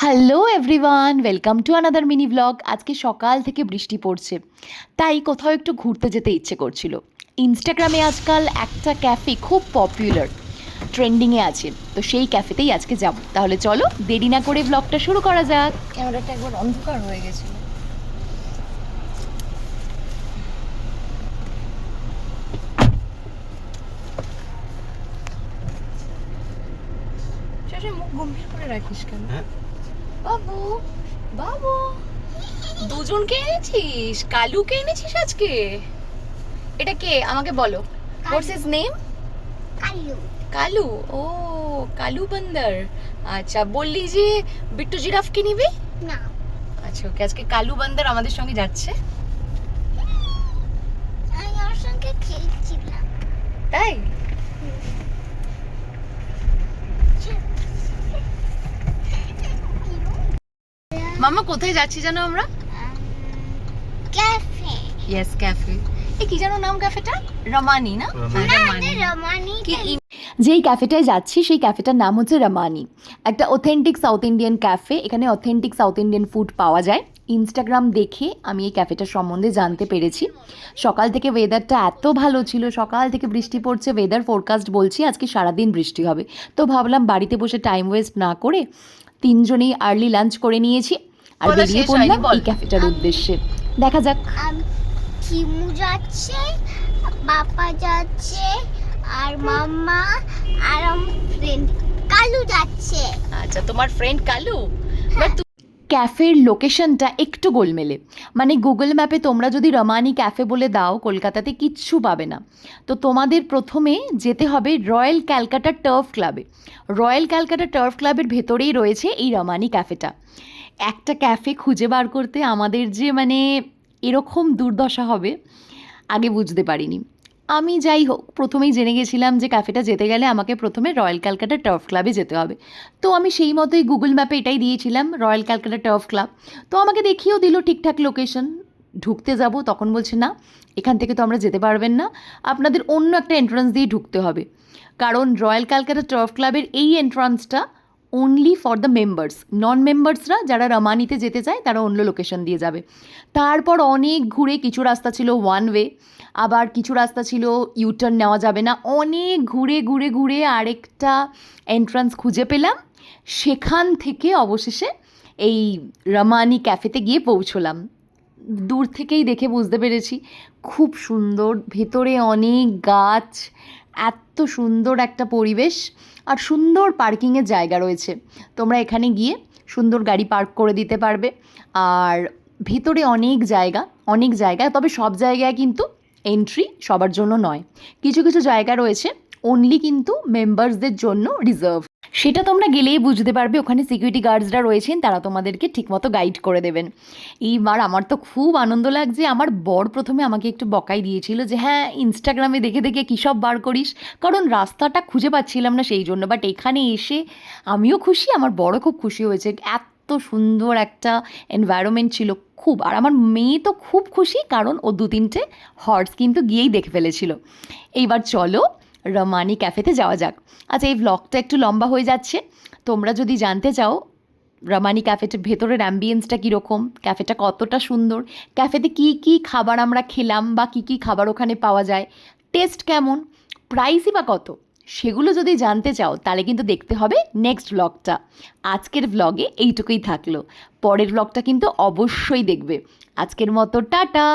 Hello everyone, welcome to another mini blog. আজকে সকাল থেকে বৃষ্টি পড়ছে, তাই কোথাও একটু ঘুরতে যেতে ইচ্ছে করছিল। ইনস্টাগ্রামে আজকাল একটা ক্যাফে খুব পপুলার, ট্রেন্ডিংয়ে আছে, তো সেই ক্যাফেতেই আজকে যাব। তাহলে চলো দেরি না করে ব্লগটা শুরু করা যাক। ক্যামেরাটা একবার অন্ধকার হয়ে গেছিল। শেষে মুখ গম্ভীর করে রাখিস কেন? বাবু বাবু, দুজনকে এনেছিস? কালুকে এনেছিস আজকে? এটা কে আমাকে বলো। হোয়াটস হিজ নেম? কালু। কালু। ও, কালু বান্দর। আচ্ছা, বললি যে বিট্টু জিরাফকে নিবি? না, আচ্ছা, ওকে, আজকে কালু বান্দর আমাদের সঙ্গে যাচ্ছে। আমি ওর সঙ্গে খেলছিলাম। তাই? মামা কোথায় যাচ্ছি জানো আমরা? ক্যাফে। Yes, cafe. কি যেন নাম ক্যাফেটা? রমানি না? রমানি। কি যেই ক্যাফেটায় যাচ্ছি সেই ক্যাফেটার নাম হচ্ছে রমানি। একটা অথেন্টিক সাউথ ইন্ডিয়ান ক্যাফে। এখানে অথেন্টিক সাউথ ইন্ডিয়ান ফুড পাওয়া যায়। ইনস্টাগ্রাম দেখে আমি এই ক্যাফেটার সম্বন্ধে জানতে পেরেছি। সকাল থেকে ওয়েদারটা এত ভালো ছিল, সকাল থেকে বৃষ্টি পড়ছে, ওয়েদার ফোরকাস্ট বলছি আজকে সারাদিন বৃষ্টি হবে। তো ভাবলাম বাড়িতে বসে টাইম ওয়েস্ট না করে তিনজনেই আর্লি লাঞ্চ করে নিয়েছি আর বলা বেরিয়ে শেষ হয়নি, পড়লাম বল। এই ক্যাফেটার উদ্দেশ্যে। দেখা যাক। কিমু যাচ্ছে, বাবা যাচ্ছে, আর মাম্মা আর আমার ফ্রেন্ড কালু যাচ্ছে। আচ্ছা, তোমার ফ্রেন্ড কালু। ক্যাফের লোকেশনটা একটু গোলমেলে, মানে গুগল ম্যাপে তোমরা যদি রমানি ক্যাফে বলে দাও কলকাতাতে কিচ্ছু পাবে না। তো তোমাদের প্রথমে যেতে হবে রয়্যাল ক্যালকাটা টার্ফ ক্লাবে। রয়্যাল ক্যালকাটা টার্ফ ক্লাবের ভেতরেই রয়েছে এই রমানি ক্যাফেটা। একটা ক্যাফে খুঁজে বার করতে আমাদের যে মানে এরকম দুর্দশা হবে আগে বুঝতে পারিনি। আমি যাই হোক প্রথমেই জেনে গেছিলাম যে ক্যাফেটা যেতে গেলে আমাকে প্রথমে রয়্যাল ক্যালকাটা টার্ফ ক্লাবে যেতে হবে। তো আমি সেই মতোই গুগল ম্যাপে এটাই দিয়েছিলাম, রয়্যাল ক্যালকাটা টার্ফ ক্লাব। তো আমাকে দেখিয়েও দিল ঠিকঠাক লোকেশন। ঢুকতে যাব তখন বলছে না, এখান থেকে তো আমরা যেতে পারবেন না, আপনাদের অন্য একটা এন্ট্রান্স দিয়ে ঢুকতে হবে। কারণ রয়্যাল ক্যালকাটা টার্ফ ক্লাবের এই এন্ট্রান্সটা অনলি ফর দ্য মেম্বার্স, নন মেম্বার্সরা যারা রমানিতে যেতে চায় তারা অন্য লোকেশন দিয়ে যাবে। তারপর অনেক ঘুরে, কিছু রাস্তা ছিল ওয়ান ওয়ে, আবার কিছু রাস্তা ছিল ইউটার্ন নেওয়া যাবে না, অনেক ঘুরে ঘুরে ঘুরে আরেকটা এন্ট্রান্স খুঁজে পেলাম। সেখান থেকে অবশেষে এই রমানি ক্যাফেতে গিয়ে পৌঁছলাম। দূর থেকেই দেখে বুঝতে পেরেছি খুব সুন্দর, ভেতরে অনেক গাছ, এত সুন্দর একটা পরিবেশ, আর সুন্দর পার্কিংয়ের জায়গা রয়েছে। তোমরা এখানে গিয়ে সুন্দর গাড়ি পার্ক করে দিতে পারবে। আর ভেতরে অনেক জায়গা, অনেক জায়গা, তবে সব জায়গায় কিন্তু এন্ট্রি সবার জন্য নয়। কিছু কিছু জায়গা রয়েছে অনলি কিন্তু মেম্বার্সদের জন্য রিজার্ভ। সেটা তোমরা গেলেই বুঝতে পারবে, ওখানে সিকিউরিটি গার্ডসরা রয়েছেন, তারা তোমাদেরকে ঠিকমতো গাইড করে দেবেন। এইবার আমার তো খুব আনন্দ লাগছে। আমার বর প্রথমে আমাকে একটু বকাই দিয়েছিল যে হ্যাঁ ইনস্টাগ্রামে দেখে দেখে কী সব বার করিস, কারণ রাস্তাটা খুঁজে পাচ্ছিলাম না সেই জন্য। বাট এখানে এসে আমিও খুশি, আমার বড় খুব খুশি হয়েছে। এত সুন্দর একটা এনভায়রনমেন্ট ছিল খুব। আর আমার মেয়ে তো খুব খুশি, কারণ ও 2-3টে হর্স কিন্তু গিয়েই দেখে ফেলেছিল। এইবার চলো রমানি ক্যাফেতে যাওয়া যাক। আচ্ছা, এই ব্লগটা একটু লম্বা হয়ে যাচ্ছে। তোমরা যদি জানতে চাও রমানি ক্যাফেটার ভেতরের অ্যাম্বিয়েন্সটা কীরকম, ক্যাফেটা কতটা সুন্দর, ক্যাফেতে কী কী খাবার আমরা খেলাম বা কী কী খাবার ওখানে পাওয়া যায়, টেস্ট কেমন, প্রাইসই বা কত, সেগুলো যদি জানতে চাও তাহলে কিন্তু দেখতে হবে নেক্সট ব্লগটা। আজকের ব্লগে এইটুকুই থাকলো, পরের ব্লগটা কিন্তু অবশ্যই দেখবে। আজকের মতো টাটা।